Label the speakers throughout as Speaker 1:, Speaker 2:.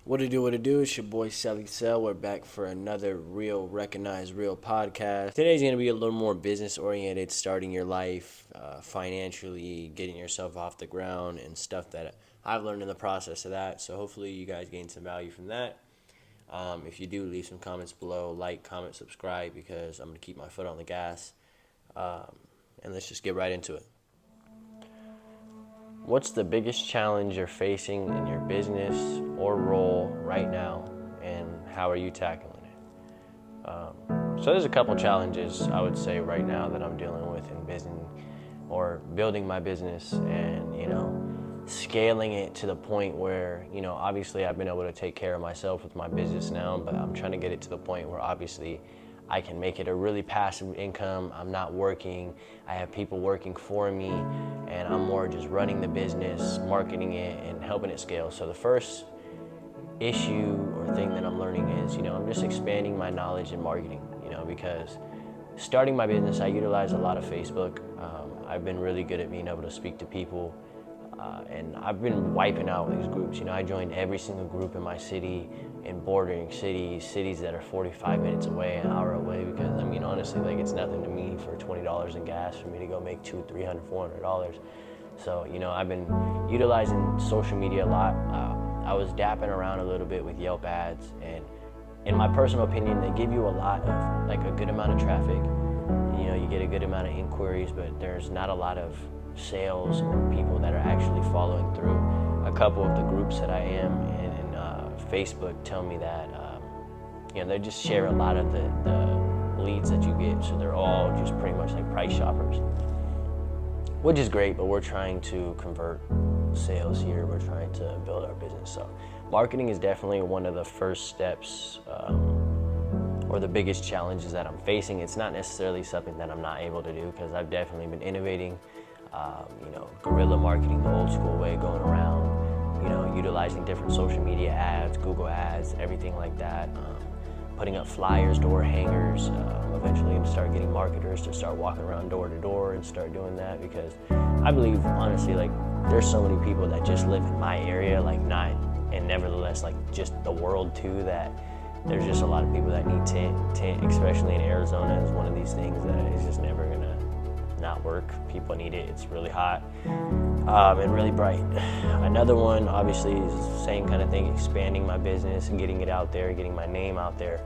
Speaker 1: What it do? It's your boy Sally Cell. We're back for another real, recognized, real podcast. Today's going to be a little more business oriented, starting your life financially, getting yourself off the ground, and stuff that I've learned in the process of that. So hopefully you guys gain some value from that. If you do, leave some comments below, like, comment, subscribe, because I'm going to keep my foot on the gas. And let's just get right into it. What's the biggest challenge you're facing in your business or role right now, and how are you tackling it? So there's a couple challenges I would say right now that I'm dealing with in business or building my business, and scaling it to the point where obviously I've been able to take care of myself with my business now, but I'm trying to get it to the point where obviously I can make it a really passive income. I'm not working. I have people working for me, and I'm more just running the business, marketing it, and helping it scale. So the first issue or thing that I'm learning is, I'm just expanding my knowledge in marketing, because starting my business, I utilize a lot of Facebook. I've been really good at being able to speak to people. And I've been wiping out these groups. I joined every single group in my city, in bordering cities that are 45 minutes away, an hour away, because honestly, it's nothing to me for $20 in gas for me to go make $200, $300, $400. So, I've been utilizing social media a lot. I was dapping around a little bit with Yelp ads, and in my personal opinion, they give you a lot of, a good amount of traffic. You get a good amount of inquiries, but there's not a lot of sales or people that are actually following through. A couple of the groups that I am in Facebook tell me that they just share a lot of the leads that you get, so they're all just pretty much like price shoppers, which is great, but we're trying to convert sales here. We're trying to build our business. So marketing is definitely one of the first steps or the biggest challenges that I'm facing. It's not necessarily something that I'm not able to do, because I've definitely been innovating. Guerrilla marketing, the old school way, going around, utilizing different social media ads, Google ads, everything like that. Putting up flyers, door hangers. Eventually I'm gonna start getting marketers to start walking around door to door and start doing that, because I believe, honestly, there's so many people that just live in my area, and nevertheless, just the world too, that there's just a lot of people that need tint, especially in Arizona, is one of these things that is just never gonna not work. People need it. It's really hot and really bright. Another one, obviously, is the same kind of thing, expanding my business and getting it out there, getting my name out there,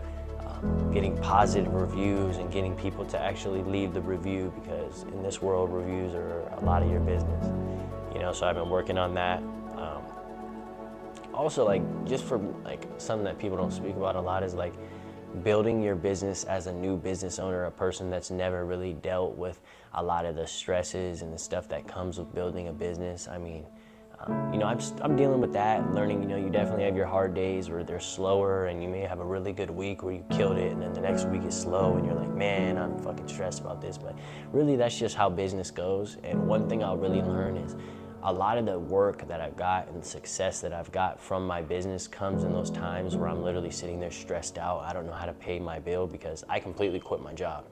Speaker 1: getting positive reviews and getting people to actually leave the review, because in this world, reviews are a lot of your business. So I've been working on that. Also, just for something that people don't speak about a lot is building your business as a new business owner, a person that's never really dealt with a lot of the stresses and the stuff that comes with building a business. I'm dealing with that, learning, you definitely have your hard days where they're slower, and you may have a really good week where you killed it, and then the next week is slow, and you're like, man, I'm fucking stressed about this. But really, that's just how business goes. And one thing I'll really learn is a lot of the work that I've got and the success that I've got from my business comes in those times where I'm literally sitting there stressed out. I don't know how to pay my bill, because I completely quit my job.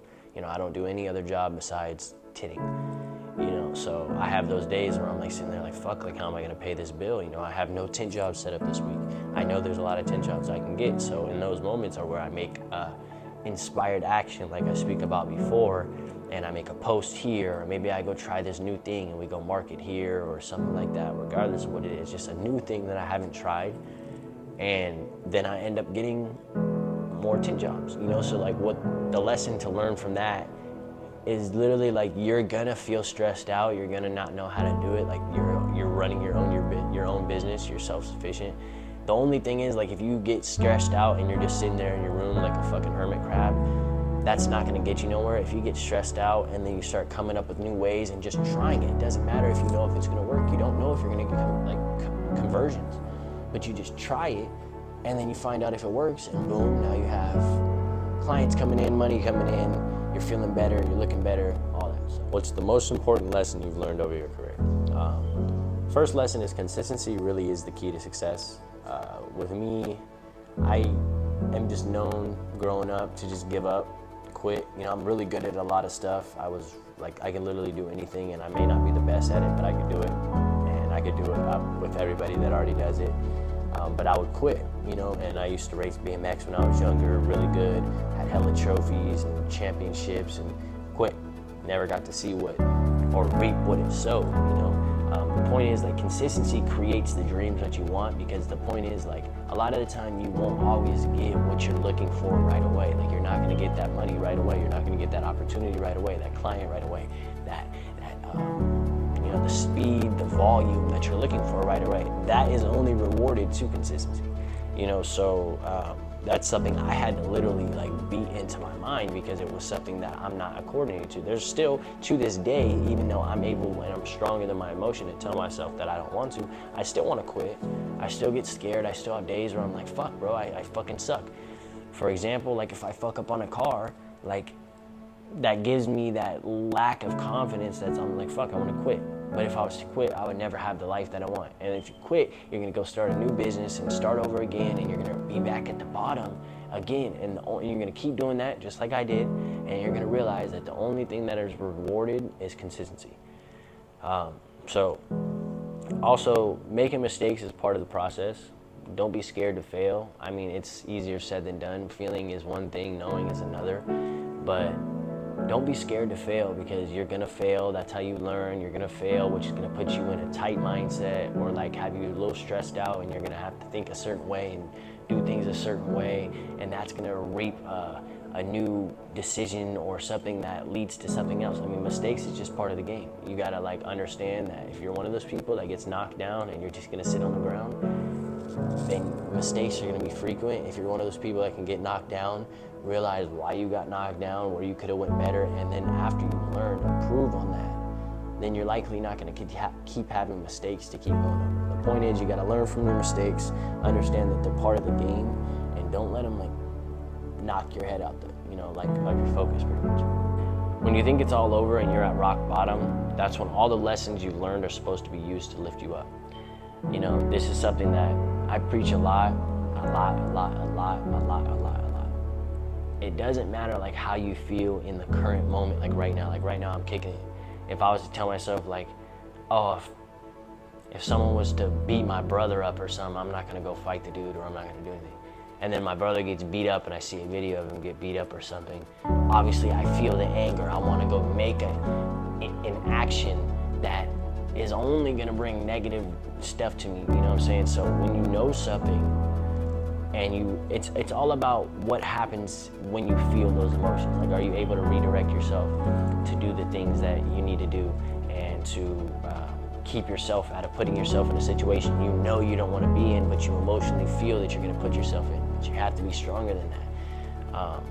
Speaker 1: I don't do any other job besides tinting. So I have those days where I'm sitting there fuck, how am I gonna pay this bill? I have no tint jobs set up this week. I know there's a lot of tint jobs I can get. So in those moments are where I make inspired action, like I speak about before, and I make a post here, or maybe I go try this new thing and we go market here or something like that. Regardless of what it is, just a new thing that I haven't tried, and then I end up getting more tint jobs. So what the lesson to learn from that is literally you're gonna feel stressed out, you're gonna not know how to do it. You're running your own business, you're self-sufficient. The only thing is, if you get stressed out and you're just sitting there in your room like a fucking hermit crab, that's not gonna get you nowhere. If you get stressed out and then you start coming up with new ways and just trying it, it doesn't matter if you know if it's gonna work. You don't know if you're gonna get conversions, but you just try it, and then you find out if it works, and boom, now you have clients coming in, money coming in, you're feeling better, you're looking better, all that stuff. What's the most important lesson you've learned over your career? First lesson is consistency really is the key to success. With me, I am just known growing up to just give up, quit. I'm really good at a lot of stuff. I can literally do anything, and I may not be the best at it, but I could do it. And I could do it with everybody that already does it. but I would quit, and I used to race BMX when I was younger, really good, had hella trophies and championships, and quit. Never got to see what, or reap what it sowed, The point is, like, consistency creates the dreams that you want, because the point is, like, a lot of the time you won't always get what you're looking for right away. Like, you're not gonna get that money right away, you're not gonna get that opportunity right away, that client right away, the speed, the volume that you're looking for right away. That is only rewarded to consistency, so that's something I had to literally like beat into my mind, because it was something that I'm not coordinated to. There's still, to this day, even though I'm able and I'm stronger than my emotion to tell myself that I don't want to, I still want to quit. I still get scared. I still have days where I'm like, fuck, bro, I fucking suck. For example, like if I fuck up on a car, like that gives me that lack of confidence that I'm like, fuck, I want to quit. But if I was to quit, I would never have the life that I want. And if you quit, you're gonna go start a new business and start over again, and you're gonna be back at the bottom again. And you're gonna keep doing that just like I did, and you're gonna realize that the only thing that is rewarded is consistency. So also, making mistakes is part of the process. Don't be scared to fail. I mean, it's easier said than done. Feeling is one thing, knowing is another. But don't be scared to fail, because you're gonna fail. That's how you learn. You're gonna fail, which is gonna put you in a tight mindset, or like have you a little stressed out, and you're gonna have to think a certain way and do things a certain way, and that's gonna reap a new decision or something that leads to something else. I mean, mistakes is just part of the game. You gotta like understand that if you're one of those people that gets knocked down and you're just gonna sit on the ground, then mistakes are gonna be frequent. If you're one of those people that can get knocked down, realize why you got knocked down, where you could have went better, and then after you learn, improve on that, then you're likely not going to keep having mistakes to keep going over. The point is, you got to learn from your mistakes, understand that they're part of the game, and don't let them like knock your head out there, like your focus pretty much. When you think it's all over and you're at rock bottom, that's when all the lessons you've learned are supposed to be used to lift you up. This is something that I preach a lot. It doesn't matter like how you feel in the current moment, like right now I'm kicking it. If I was to tell myself like, oh, if someone was to beat my brother up or something, I'm not gonna go fight the dude, or I'm not gonna do anything. And then my brother gets beat up and I see a video of him get beat up or something. Obviously I feel the anger. I wanna go make an action that is only gonna bring negative stuff to me, you know what I'm saying? So when you know something, and it's all about what happens when you feel those emotions. Like, are you able to redirect yourself to do the things that you need to do, and to keep yourself out of putting yourself in a situation you don't want to be in, but you emotionally feel that you're going to put yourself in. But you have to be stronger than that.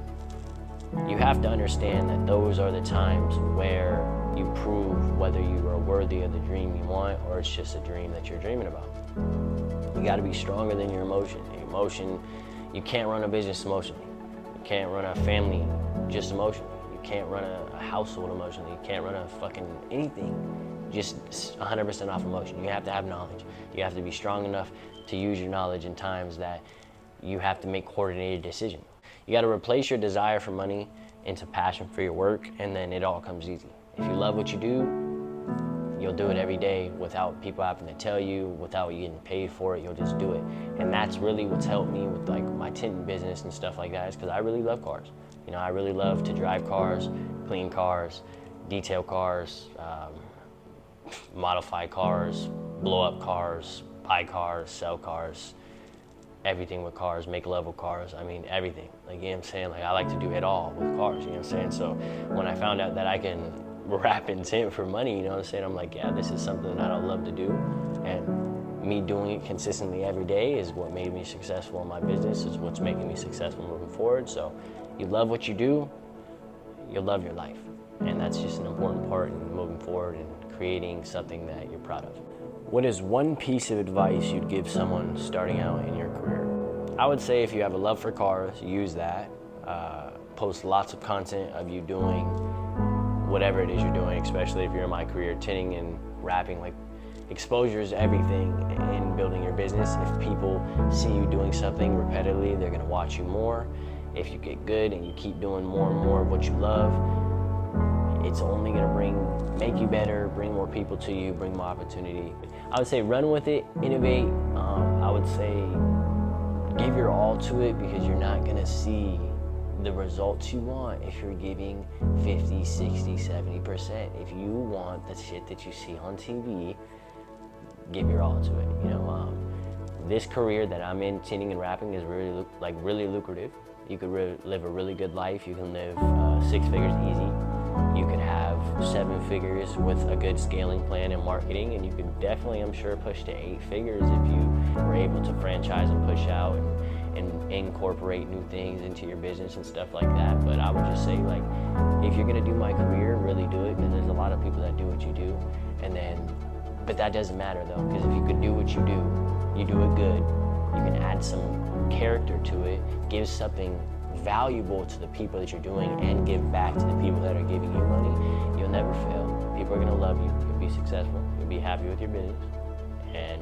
Speaker 1: You have to understand that those are the times where you prove whether you are worthy of the dream you want, or it's just a dream that you're dreaming about. You got to be stronger than your emotion. You can't run a business emotionally. You can't run a family just emotionally. You can't run a household emotionally. You can't run a fucking anything just 100% off emotion. You have to have knowledge. You have to be strong enough to use your knowledge in times that you have to make coordinated decisions. You got to replace your desire for money into passion for your work, and then it all comes easy. If you love what you do, you'll do it every day without people having to tell you, without you getting paid for it. You'll just do it. And that's really what's helped me with like my tinting business and stuff like that, is because I really love cars. I really love to drive cars, clean cars, detail cars, modify cars, blow up cars, buy cars, sell cars, everything with cars, make love with cars. I mean, everything. Like, you know what I'm saying? Like, I like to do it all with cars, you know what I'm saying? So when I found out that I can rap and tint for money, you know what I'm saying? I'm like, yeah, this is something that I love to do. And me doing it consistently every day is what made me successful in my business, is what's making me successful moving forward. So you love what you do, you'll love your life. And that's just an important part in moving forward and creating something that you're proud of. What is one piece of advice you'd give someone starting out in your career? I would say if you have a love for cars, use that. Post lots of content of you doing whatever it is you're doing, especially if you're in my career, tinting and rapping. Like, exposure is everything in building your business. If people see you doing something repetitively, they're gonna watch you more. If you get good and you keep doing more and more of what you love, it's only gonna make you better, bring more people to you, bring more opportunity. I would say run with it, innovate. I would say
Speaker 2: give your all to it, because you're not gonna see the results you want if you're giving 50, 60, 70%. If you want the shit that you see on TV, give your all to it. You know, this career that I'm in, tinting and wrapping, is really lucrative. You could live a really good life. You can live 6 figures easy. You could have 7 figures with a good scaling plan and marketing, and you could definitely, I'm sure, push to 8 figures if you were able to franchise and push out and incorporate new things into your business and stuff like that. But I would just say, like, if you're gonna do my career, really do it, because there's a lot of people that do what you do, but that doesn't matter though, because if you could do what you do it good, you can add some character to it, give something valuable to the people that you're doing, and give back to the people that are giving you money, you'll never fail. People are gonna love you, you'll be successful, you'll be happy with your business, and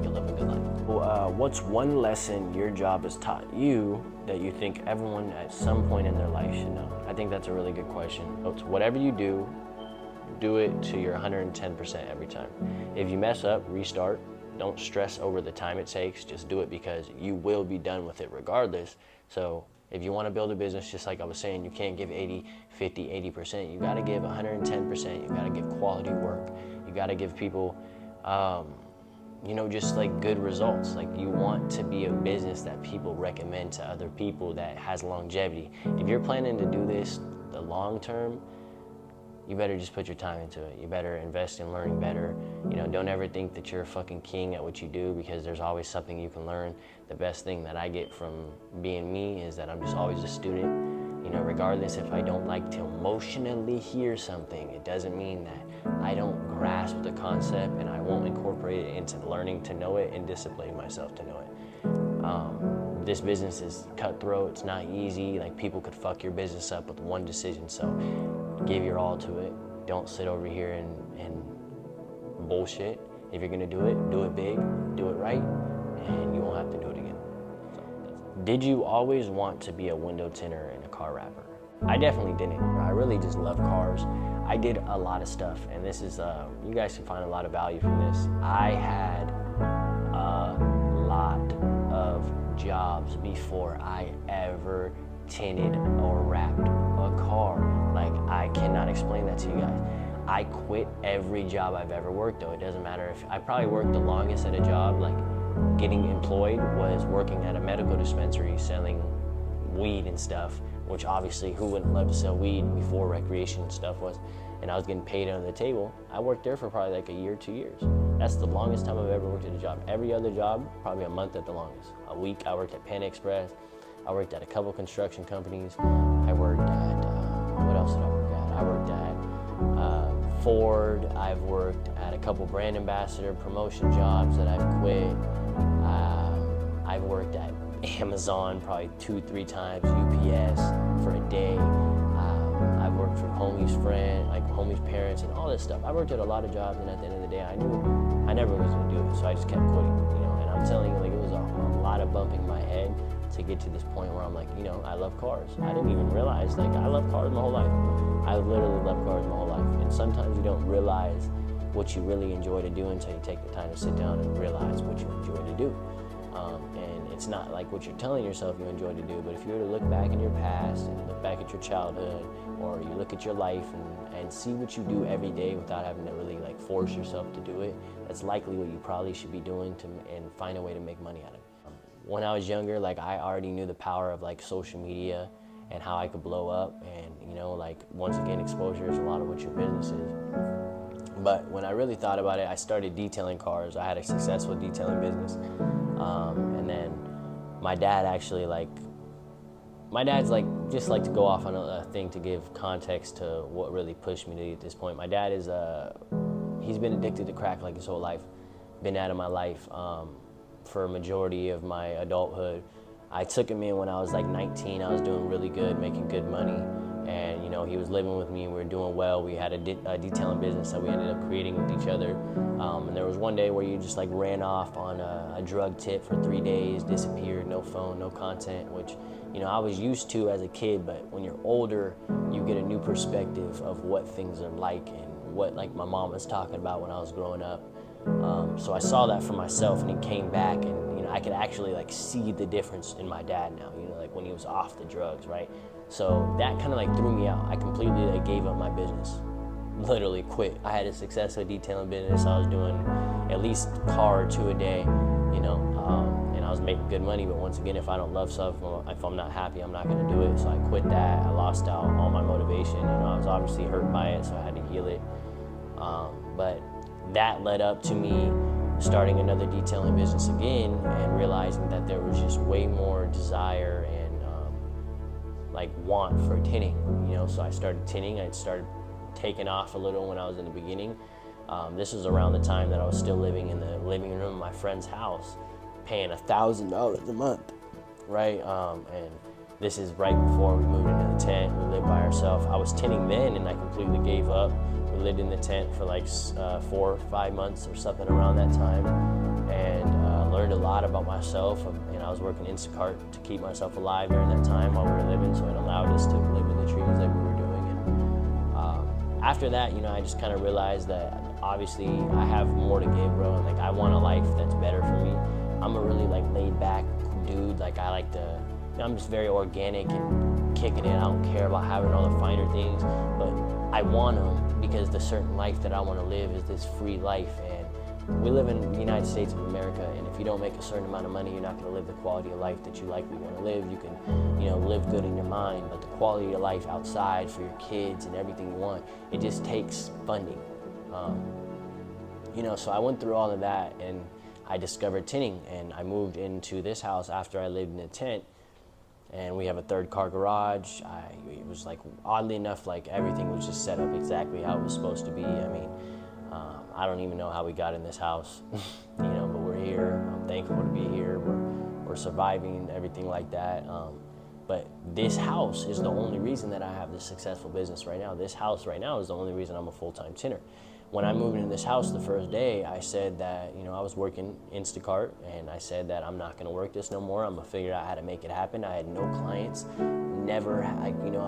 Speaker 2: you'll live a good life. Well, what's one lesson your job has taught you that you think everyone at some point in their life should know? I think that's a really good question. It's whatever you do it to your 110% every time. If you mess up, restart. Don't stress over the time it takes. Just do it, because you will be done with it regardless. So if you want to build a business, just like I was saying, you can't give 80, 50, 80%. You got to give 110%. You got to give quality work. You got to give people, just like good results. Like, you want to be a business that people recommend to other people, that has longevity. If you're planning to do this the long term, you better just put your time into it. You better invest in learning better. Don't ever think that you're a fucking king at what you do, because there's always something you can learn. The best thing that I get from being me is that I'm just always a student. Regardless if I don't like to emotionally hear something, it doesn't mean that I don't grasp the concept and I won't incorporate it into learning to know it and discipline myself to know it. This business is cutthroat, it's not easy. Like, people could fuck your business up with one decision, so give your all to it. Don't sit over here and bullshit. If you're gonna do it big, do it right, and you won't have to do it again. So that's it. Did you always want to be a window tinter and a car wrapper? I definitely didn't. I really just love cars. I did a lot of stuff, and this is, you guys can find a lot of value from this. I had a lot of jobs before I ever tinted or wrapped a car. Like, I cannot explain that to you guys. I quit every job I've ever worked, though. It doesn't matter if I probably worked the longest at a job, like getting employed, was working at a medical dispensary selling weed and stuff, which obviously who wouldn't love to sell weed before recreation and stuff was, and I was getting paid under the table. I worked there for probably like a year, 2 years. That's the longest time I've ever worked at a job. Every other job, probably a month at the longest. A week. I worked at Pan Express. I worked at a couple construction companies. I worked at, what else did I work at? I worked at Ford. I've worked at a couple brand ambassador promotion jobs that I've quit. I've worked at Amazon probably 2-3 times, UPS for a day. I've worked for homie's parents and all this stuff. I worked at a lot of jobs, and at the end of the day, I knew I never was gonna do it, so I just kept quitting, and I'm telling you, like, it was a lot of bumping my head to get to this point where I'm like, I love cars. I didn't even realize, like, I love cars my whole life. I literally love cars my whole life. And sometimes you don't realize what you really enjoy to do until you take the time to sit down and realize what you enjoy to do. And it's not like what you're telling yourself you enjoy to do, but if you were to look back in your past and look back at your childhood, or you look at your life and see what you do every day without having to really like force yourself to do it, that's likely what you probably should be doing and find a way to make money out of it. When I was younger, like, I already knew the power of like social media and how I could blow up, and like, once again, exposure is a lot of what your business is. But when I really thought about it, I started detailing cars. I had a successful detailing business. And then my dad actually, my dad's just to go off on a thing to give context to what really pushed me to get this point. My dad is, he's been addicted to crack like his whole life. Been out of my life for a majority of my adulthood. I took him in when I was like 19. I was doing really good, making good money. And he was living with me, we were doing well. We had a detailing business that we ended up creating with each other. And there was one day where you just like ran off on a drug tip for 3 days, disappeared, no phone, no content, which I was used to as a kid. But when you're older, you get a new perspective of what things are like and what like my mom was talking about when I was growing up. So I saw that for myself, and he came back, and I could actually like see the difference in my dad now. Like when he was off the drugs, right? So that kind of like threw me out. I completely like gave up my business, literally quit. I had a successful detailing business. I was doing at least a car or two a day, and I was making good money. But once again, if I don't love stuff, if I'm not happy, I'm not gonna do it. So I quit that. I lost out all my motivation. I was obviously hurt by it, so I had to heal it. But that led up to me starting another detailing business again, and realizing that there was just way more desire and like want for tinting. So I started tinting. I started taking off a little when I was in the beginning. This was around the time that I was still living in the living room of my friend's house, paying $1,000 a month, right? And this is right before we moved into the tent. We lived by ourselves. I was tinting then, and I completely gave up. We lived in the tent for like 4 or 5 months or something around that time, and learned a lot about myself. And I was working Instacart to keep myself alive during that time while we were living, so it allowed us to live in the trees like we were doing. And after that, I just kind of realized that obviously I have more to give, bro, and like I want a life that's better for me. I'm a really like laid back dude. Like I like to, I'm just very organic and kicking it. I don't care about having all the finer things, but I want them because the certain life that I want to live is this free life. And we live in the United States of America, and if you don't make a certain amount of money, you're not going to live the quality of life that you likely want to live. You can, live good in your mind, but the quality of life outside for your kids and everything you want, it just takes funding. So I went through all of that, and I discovered tinting, and I moved into this house after I lived in a tent, and we have a 3rd-car garage. It was like, oddly enough, like everything was just set up exactly how it was supposed to be. I don't even know how we got in this house, but we're here. I'm thankful to be here. We're surviving, everything like that. But this house is the only reason that I have this successful business right now. This house right now is the only reason I'm a full-time tinter. When I moved into this house the first day, I said that, I was working Instacart, and I said that I'm not gonna work this no more. I'm gonna figure out how to make it happen. I had no clients, I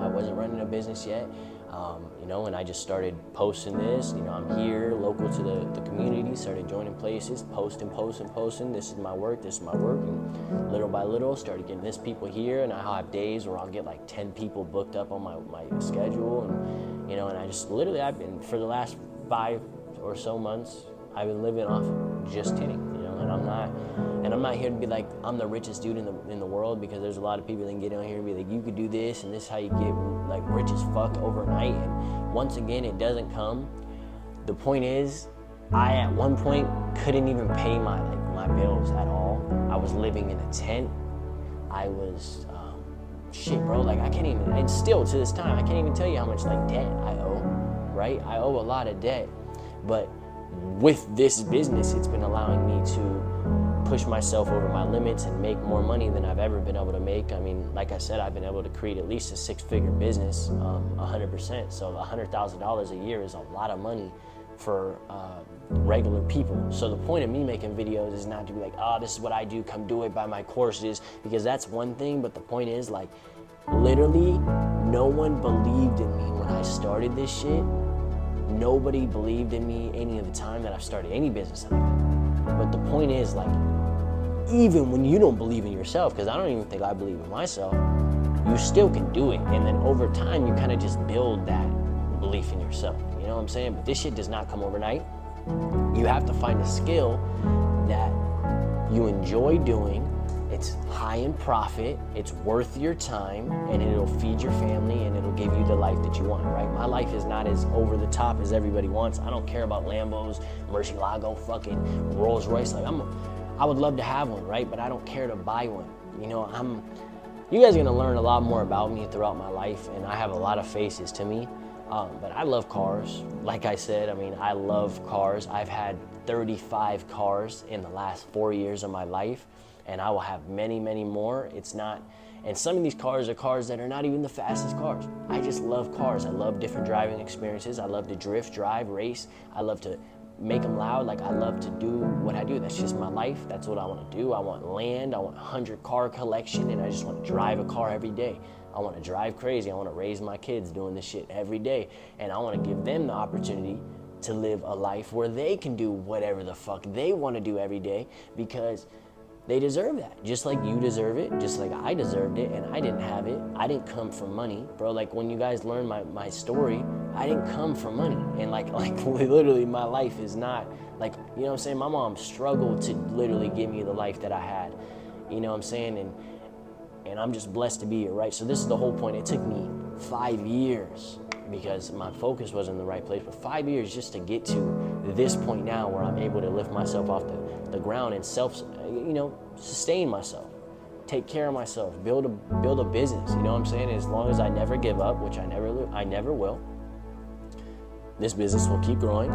Speaker 2: wasn't running a business yet, and I just started posting this. I'm here, local to the community, started joining places, posting. This is my work, and little by little, started getting this people here, and I'll have days where I'll get like 10 people booked up on my schedule, and, and I just literally, I've been, for the last 5 or so months, I've been living off just tinting, and I'm not here to be like I'm the richest dude in the world, because there's a lot of people that can get on here and be like, you could do this, and this is how you get like rich as fuck overnight. And once again, it doesn't come. The point is, I at one point couldn't even pay my bills at all. I was living in a tent. I was shit, bro. Like I can't even, and still to this time, I can't even tell you how much like debt I owe. Right? I owe a lot of debt, but with this business, it's been allowing me to push myself over my limits and make more money than I've ever been able to make. Like I said, I've been able to create at least a 6-figure business, 100%. So $100,000 a year is a lot of money for regular people. So the point of me making videos is not to be like, oh, this is what I do, come do it, buy my courses, because that's one thing. But the point is, like, literally, no one believed in me when I started this shit. Nobody believed in me any of the time that I've started any business. But the point is, like, even when you don't believe in yourself, because I don't even think I believe in myself, you still can do it. And then over time, you kind of just build that belief in yourself. You know what I'm saying? But this shit does not come overnight. You have to find a skill that you enjoy doing. It's high in profit, it's worth your time, and it'll feed your family, and it'll give you the life that you want, right? My life is not as over the top as everybody wants. I don't care about Lambos, Murcielago, fucking Rolls Royce. Like I would love to have one, right? But I don't care to buy one. You guys are gonna learn a lot more about me throughout my life, and I have a lot of faces to me. But I love cars. Like I said, I love cars. I've had 35 cars in the last 4 years of my life, and I will have many, many more. And some of these cars are cars that are not even the fastest cars. I just love cars. I love different driving experiences. I love to drift, drive, race. I love to make them loud. Like, I love to do what I do. That's just my life. That's what I want to do. I want land. I want a 100-car collection, and I just want to drive a car every day. I want to drive crazy. I want to raise my kids doing this shit every day, and I want to give them the opportunity to live a life where they can do whatever the fuck they want to do every day, because they deserve that. Just like you deserve it, just like I deserved it, and I didn't have it. I didn't come from money, bro. Like when you guys learn my story, I didn't come from money. And like literally my life is not like, you know what I'm saying? My mom struggled to literally give me the life that I had. You know what I'm saying? And I'm just blessed to be here, right? So this is the whole point. It took me 5 years because my focus wasn't in the right place, but 5 years just to get to this point now where I'm able to lift myself off the ground and sustain myself, take care of myself, build a business. You know what I'm saying? As long as I never give up, which I never will, this business will keep growing.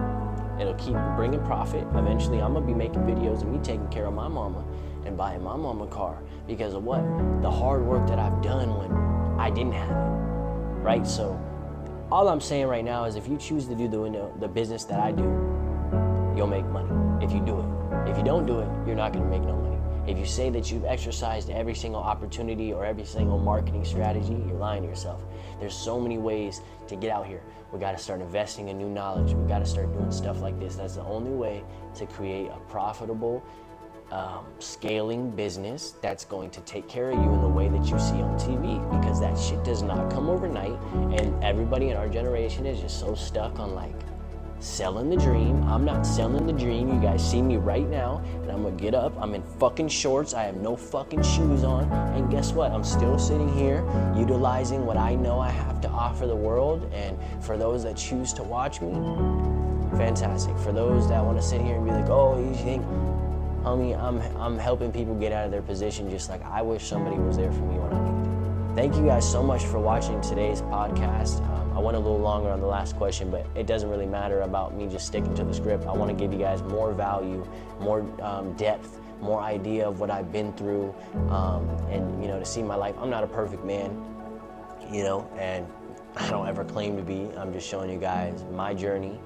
Speaker 2: It'll keep bringing profit. Eventually, I'm gonna be making videos of me taking care of my mama and buying my mama a car because of what? The hard work that I've done when I didn't have it, right? So all I'm saying right now is if you choose to do the business that I do, you'll make money if you do it. If you don't do it, you're not gonna make no money. If you say that you've exercised every single opportunity or every single marketing strategy, you're lying to yourself. There's so many ways to get out here. We gotta start investing in new knowledge. We gotta start doing stuff like this. That's the only way to create a profitable, scaling business that's going to take care of you in the way that you see on TV, because that shit does not come overnight, and everybody in our generation is just so stuck on like selling the dream. I'm not selling the dream. You guys see me right now, and I'm gonna get up. I'm in fucking shorts. I have no fucking shoes on, and guess what? I'm still sitting here utilizing what I know I have to offer the world. And for those that choose to watch me, fantastic. For those that want to sit here and be like, oh, you think, homie, I'm helping people get out of their position just like I wish somebody was there for me when I needed it. Thank you guys so much for watching today's podcast. I went a little longer on the last question, but it doesn't really matter about me just sticking to the script. I want to give you guys more value, more depth, more idea of what I've been through, and to see my life. I'm not a perfect man, and I don't ever claim to be. I'm just showing you guys my journey,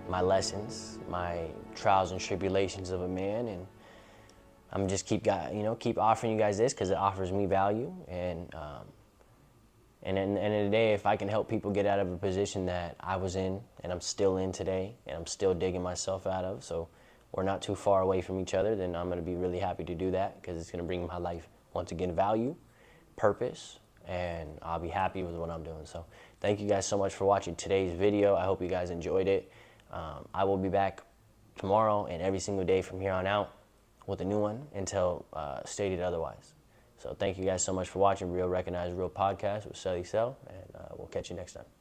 Speaker 2: my lessons, my trials and tribulations of a man, and I'm just keep offering you guys this because it offers me value. And at the end of the day, if I can help people get out of a position that I was in and I'm still in today and I'm still digging myself out of, so we're not too far away from each other, then I'm going to be really happy to do that because it's going to bring my life, once again, value, purpose, and I'll be happy with what I'm doing. So thank you guys so much for watching today's video. I hope you guys enjoyed it. I will be back tomorrow and every single day from here on out with a new one until stated otherwise. So thank you guys so much for watching Real Recognize Real Podcast with Sully Cell, and we'll catch you next time.